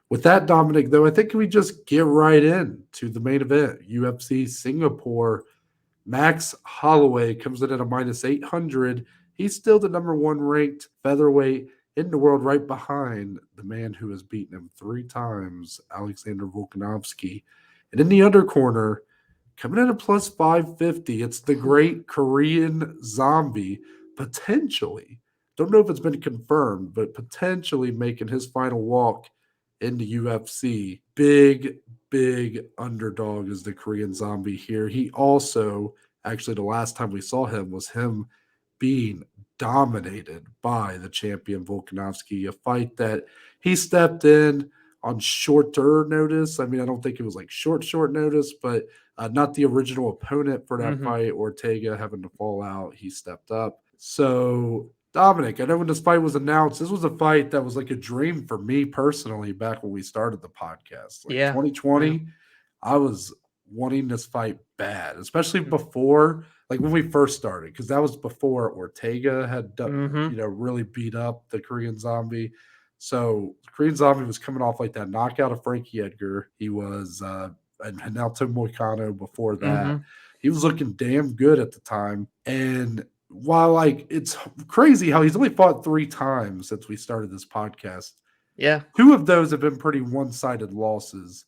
With that, Dominic, though, I think we just get right in to the main event. UFC Singapore. Max Holloway comes in at a minus 800. He's still the number one ranked featherweight in the world, right behind the man who has beaten him three times, Alexander Volkanovski. And in the other corner, coming in at plus 550, it's the great Korean zombie, potentially. Don't know if it's been confirmed, but potentially making his final walk in the UFC. Big underdog is the Korean zombie here. He also, actually, the last time we saw him was him being dominated by the champion Volkanovski, a fight that he stepped in on shorter notice. I mean, I don't think it was like short notice, but not the original opponent for that fight, Ortega having to fall out. He stepped up. So, Dominic, I know when this fight was announced, this was a fight that was like a dream for me personally back when we started the podcast. Like Yeah. 2020, I was wanting this fight bad, especially Mm. before, like when we first started, because that was before Ortega had, Mm-hmm. really beat up the Korean Zombie. So Korean Zombie was coming off like that knockout of Frankie Edgar. He was, and Hinalto Moicano before that. Mm-hmm. He was looking damn good at the time. And while like it's crazy how he's only fought three times since we started this podcast, Yeah. two of those have been pretty one-sided losses.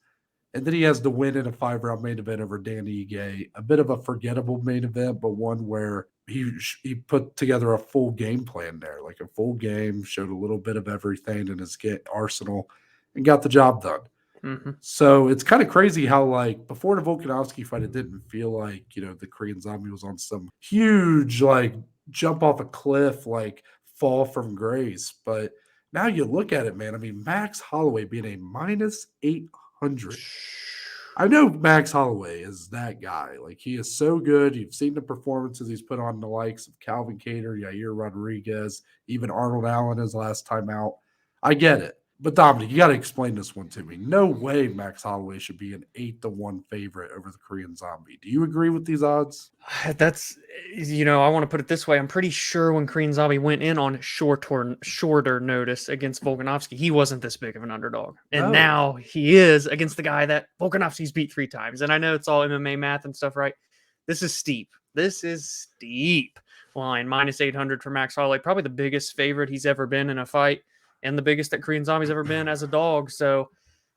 And then he has the win in a 5-round main event over Danny Ige, a bit of a forgettable main event, but one where he put together a full game plan there, like a full game, showed a little bit of everything in his arsenal, and got the job done. Mm-hmm. So it's kind of crazy how, like, before the Volkanovski fight, it didn't feel like, the Korean Zombie was on some huge, like, jump off a cliff, like, fall from grace. But now you look at it, man. I mean, Max Holloway being a minus 800. I know Max Holloway is that guy. Like, he is so good. You've seen the performances he's put on the likes of Calvin Cater, Yair Rodriguez, even Arnold Allen his last time out. I get it. But Dominic, you got to explain this one to me. No way Max Holloway should be an 8-1 favorite over the Korean Zombie. Do you agree with these odds? That's, I want to put it this way. I'm pretty sure when Korean Zombie went in on shorter notice against Volkanovski, he wasn't this big of an underdog. And No. now he is against the guy that Volkanovski's beat three times. And I know it's all MMA math and stuff, right? This is steep. This is steep line. Minus 800 for Max Holloway. Probably the biggest favorite he's ever been in a fight and the biggest that Korean Zombie's ever been as a dog. So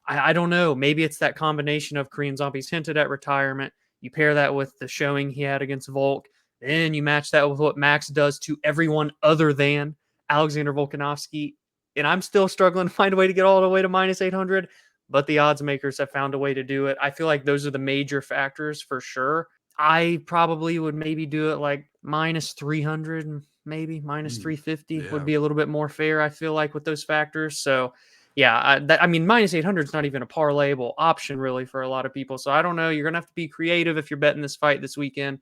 I don't know. Maybe it's that combination of Korean Zombie's hinted at retirement. You pair that with the showing he had against Volk. Then you match that with what Max does to everyone other than Alexander Volkanovski. And I'm still struggling to find a way to get all the way to minus 800, but the odds makers have found a way to do it. I feel like those are the major factors for sure. I probably would maybe do it like minus 300, maybe minus 350 would Yeah. be a little bit more fair, I feel like, with those factors. So, yeah, I mean, minus 800 is not even a parlayable option really for a lot of people. So I don't know. You're going to have to be creative if you're betting this fight this weekend.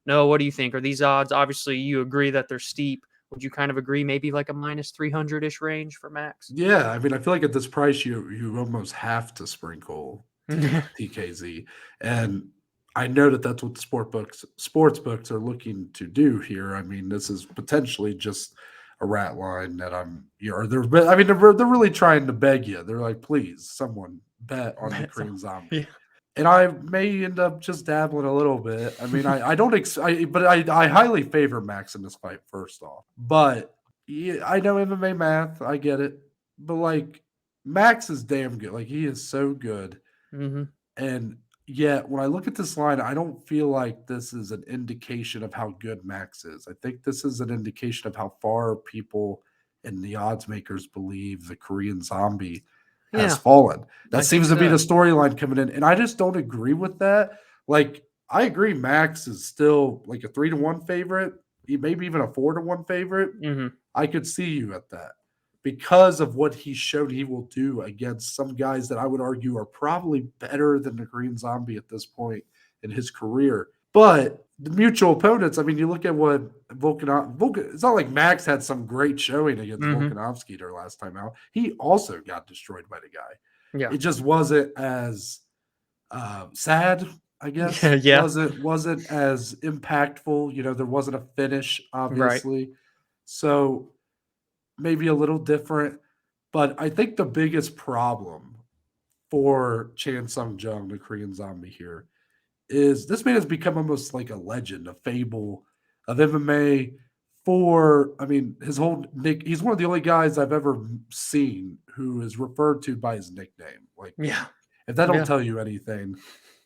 No, what do you think? Are these odds? Obviously, you agree that they're steep. Would you kind of agree maybe like a minus 300 ish range for Max? Yeah, I mean, I feel like at this price, you almost have to sprinkle TKZ, and I know that that's what the sports books are looking to do here. I mean, this is potentially just a rat line that or they're, I mean, they're really trying to beg you. They're like, please, someone bet on the That's all. Korean Yeah. Zombie. And I may end up just dabbling a little bit. I mean, I don't, but I highly favor Max in this fight, first off. But yeah, I know MMA math. I get it. But like, Max is damn good. Like, he is so good. Mm-hmm. And yet, when I look at this line, I don't feel like this is an indication of how good Max is. I think this is an indication of how far people and the odds makers believe the Korean Zombie has Yeah, fallen. That I think seems to be the so. storyline coming in. And I just don't agree with that. Like, I agree Max is still like a 3-1 favorite, maybe even a 4-1 favorite. Mm-hmm. I could see you at that because of what he showed he will do against some guys that I would argue are probably better than the Korean Zombie at this point in his career. But the mutual opponents, I mean, you look at what it's not like Max had some great showing against Mm-hmm. Volkanovski their last time out. He also got destroyed by the guy. Yeah. It just wasn't as sad, I guess. Yeah. Yeah. Wasn't as impactful. There wasn't a finish, Right. obviously. So maybe a little different. But I think the biggest problem for Chan Sung Jung, the Korean zombie here, is this man has become almost like a legend, a fable of MMA. For I mean, his whole nick. He's one of the only guys I've ever seen who is referred to by his nickname. Like, Yeah. if that don't Yeah. tell you anything,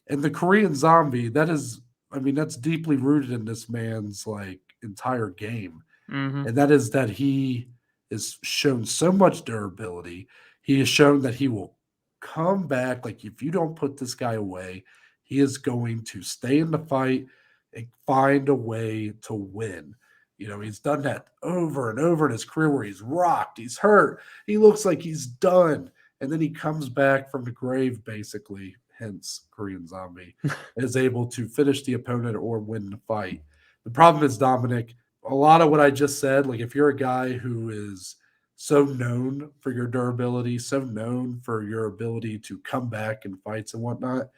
and the Korean zombie, that is, I mean, that's deeply rooted in this man's like entire game, Mm-hmm. and that is that he has shown so much durability. He has shown that he will come back. Like, if you don't put this guy away, he is going to stay in the fight and find a way to win. You know, he's done that over and over in his career where he's rocked, he's hurt, he looks like he's done. And then he comes back from the grave, basically, hence Korean Zombie, is able to finish the opponent or win the fight. The problem is, Dominic, a lot of what I just said, like if you're a guy who is so known for your durability, so known for your ability to come back in fights and whatnot,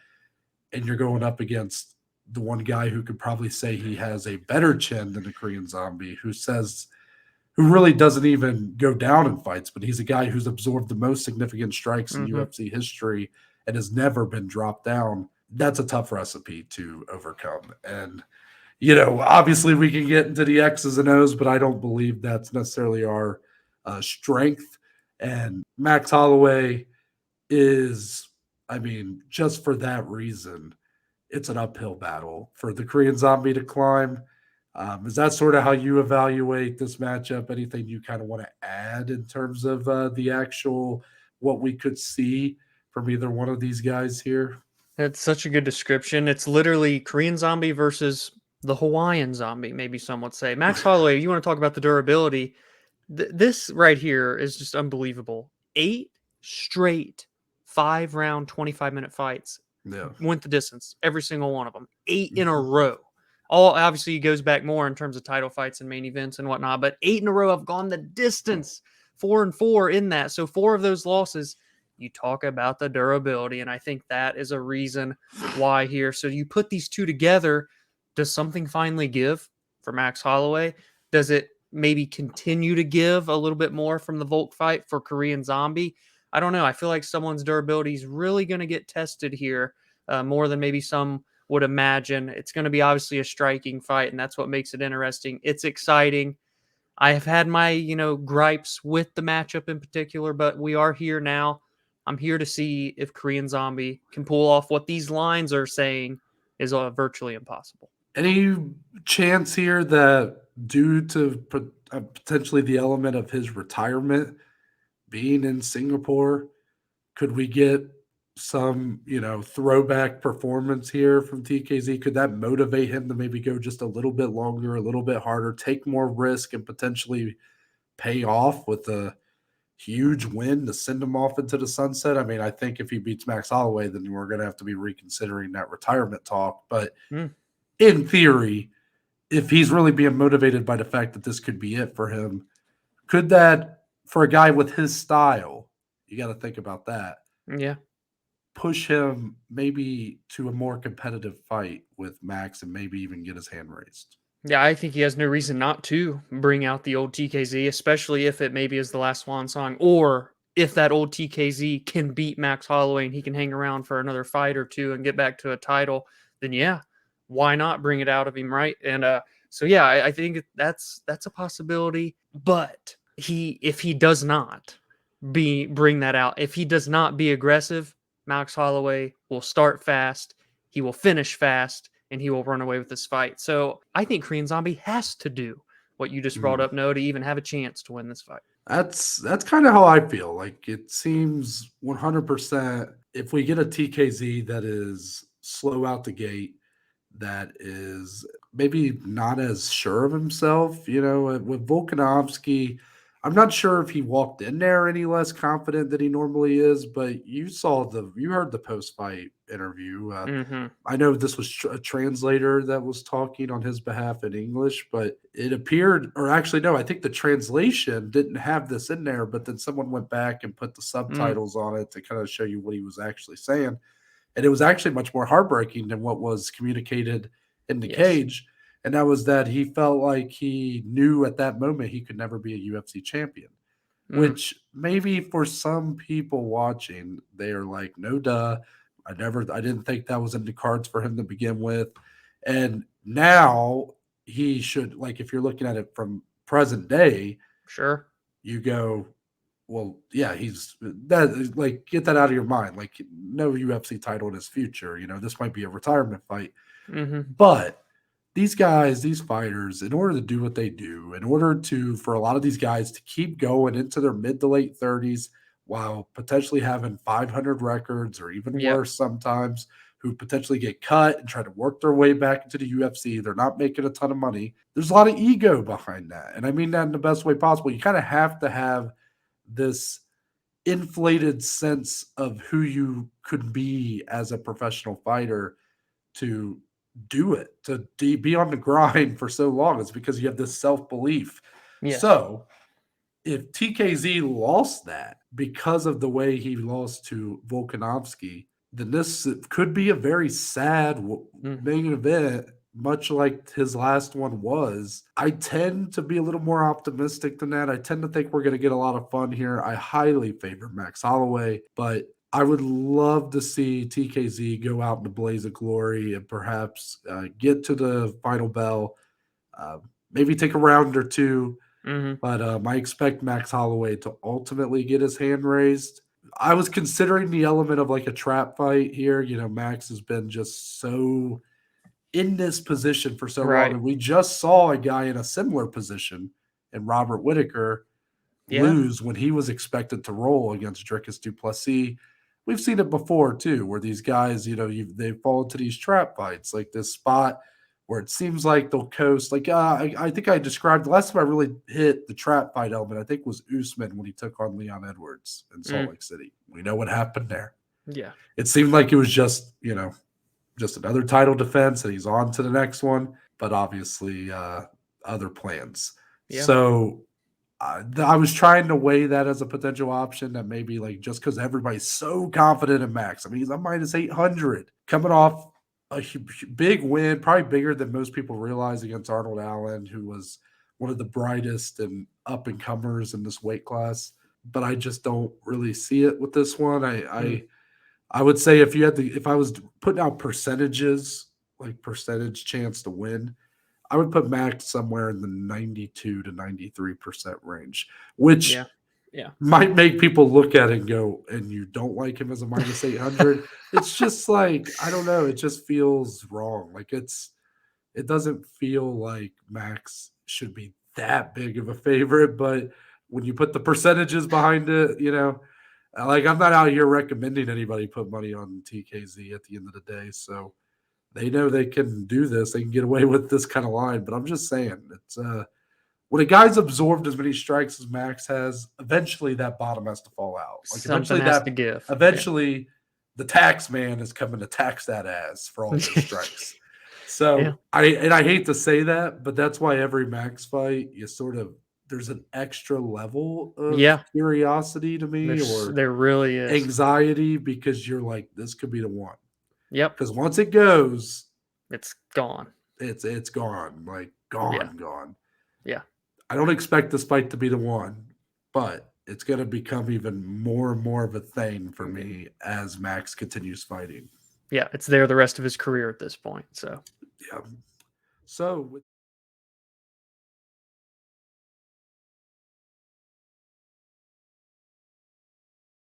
and you're going up against the one guy who could probably say he has a better chin than the Korean Zombie, who really doesn't even go down in fights, but he's a guy who's absorbed the most significant strikes in Mm-hmm. UFC history and has never been dropped down. That's a tough recipe to overcome. And obviously we can get into the X's and O's, but I don't believe that's necessarily our strength. And Max Holloway is, I mean, just for that reason, it's an uphill battle for the Korean Zombie to climb. Is that sort of how you evaluate this matchup? Anything you kind of want to add in terms of the actual what we could see from either one of these guys here? That's such a good description. It's literally Korean zombie versus the Hawaiian zombie, maybe some would say. Max Holloway, you want to talk about the durability. This right here is just unbelievable. 8 straight 5-round, 25-minute fights Yeah. went the distance, every single one of them. 8 in a row. All obviously goes back more in terms of title fights and main events and whatnot, but 8 in a row have gone the distance. 4-4 in that. So 4 of those losses, you talk about the durability, and I think that is a reason why here. So you put these two together, does something finally give for Max Holloway? Does it maybe continue to give a little bit more from the Volk fight for Korean Zombie? I don't know. I feel like someone's durability is really going to get tested here more than maybe some would imagine. It's going to be obviously a striking fight, and that's what makes it interesting. It's exciting. I have had my, gripes with the matchup in particular, but we are here now. I'm here to see if Korean Zombie can pull off what these lines are saying is virtually impossible. Any chance here that due to potentially the element of his retirement being in Singapore, could we get some, throwback performance here from TKZ? Could that motivate him to maybe go just a little bit longer, a little bit harder, take more risk, and potentially pay off with a huge win to send him off into the sunset? I mean, I think if he beats Max Holloway, then we're going to have to be reconsidering that retirement talk. But in theory, if he's really being motivated by the fact that this could be it for him, could that, for a guy with his style, you got to think about that, Yeah. push him maybe to a more competitive fight with Max and maybe even get his hand raised? Yeah, I think he has no reason not to bring out the old TKZ, especially if it maybe is the last swan song, or if that old TKZ can beat Max Holloway and he can hang around for another fight or two and get back to a title, then yeah, why not bring it out of him, right? And so yeah, I think that's a possibility. But if he does not bring that out, if he does not be aggressive, Max Holloway will start fast, he will finish fast, and he will run away with this fight. So I think Korean Zombie has to do what you just brought up, Noah, to even have a chance to win this fight. That's kind of how I feel. Like, it seems 100% if we get a TKZ that is slow out the gate, that is maybe not as sure of himself, with Volkanovski, I'm not sure if he walked in there any less confident than he normally is, but you heard the post-fight interview. I know this was a translator that was talking on his behalf in English, but it appeared, or actually, no, I think the translation didn't have this in there, but then someone went back and put the subtitles on it to kind of show you what he was actually saying. And it was actually much more heartbreaking than what was communicated in the cage. And that was that he felt like he knew at that moment he could never be a UFC champion. Mm, which maybe for some people watching, they are like, no duh. I didn't think that was in the cards for him to begin with. And now he should, like, if you're looking at it from present day, sure. you go, well, yeah, he's that, like, get that out of your mind. Like, no UFC title in his future. This might be a retirement fight. Hmm. But these guys, these fighters, in order to do what they do, in order to, for a lot of these guys to keep going into their mid to late 30s while potentially having 500 records or even Yep. worse sometimes, who potentially get cut and try to work their way back into the UFC. They're not making a ton of money. There's a lot of ego behind that. And I mean that in the best way possible. You kind of have to have this inflated sense of who you could be as a professional fighter to do it, to be on the grind for so long. It's because you have this self belief. Yes. So if TKZ lost that because of the way he lost to Volkanovski, then this could be a very sad Mm, main event, much like his last one was. I tend to be a little more optimistic than that. I tend to think we're going to get a lot of fun here. I highly favor Max Holloway, but I would love to see TKZ go out in a blaze of glory and perhaps get to the final bell, uh, maybe take a round or two, hmm. but I expect Max Holloway to ultimately get his hand raised. I was considering the element of like a trap fight here. Max has been just so in this position for so long, Right. and we just saw a guy in a similar position in Robert Whitaker Yeah. lose when he was expected to roll against Dricus Du Plessis. We've seen it before too, where these guys, they fall into these trap fights, like this spot where it seems like they'll coast. Like I think I described the last time I really hit the trap fight element, I think was Usman when he took on Leon Edwards in Salt Mm, Lake City. We know what happened there. yeah. It seemed like it was just another title defense, and he's on to the next one. But obviously, other plans. Yeah. So I was trying to weigh that as a potential option, that maybe like just because everybody's so confident in Max. I mean, he's a minus 800 coming off a big win, probably bigger than most people realize, against Arnold Allen, who was one of the brightest and up and comers in this weight class. But I just don't really see it with this one. Mm, I would say if I was putting out percentages, like percentage chance to win, I would put Max somewhere in the 92 to 93% range, which yeah. Yeah. might make people look at it and go, and you don't like him as a minus 800. It's just like, I don't know. It just feels wrong. Like it doesn't feel like Max should be that big of a favorite, but when you put the percentages behind it, like I'm not out here recommending anybody put money on TKZ at the end of the day. So they know they can do this. They can get away with this kind of line. But I'm just saying, it's when a guy's absorbed as many strikes as Max has, eventually that bottom has to fall out. Like Something has to give. Yeah. eventually the tax man is coming to tax that ass for all those strikes. Yeah. So I hate to say that, but that's why every Max fight you sort of, there's an extra level of Yeah. curiosity to me, or There really is. anxiety, because you're like, this could be the one. Yep. Because once it goes, It's gone. it's gone, like Yeah. gone. Yeah. I don't expect this fight to be the one, but it's going to become even more and more of a thing for me as Max continues fighting. Yeah. It's there the rest of his career at this point. So. Yeah. So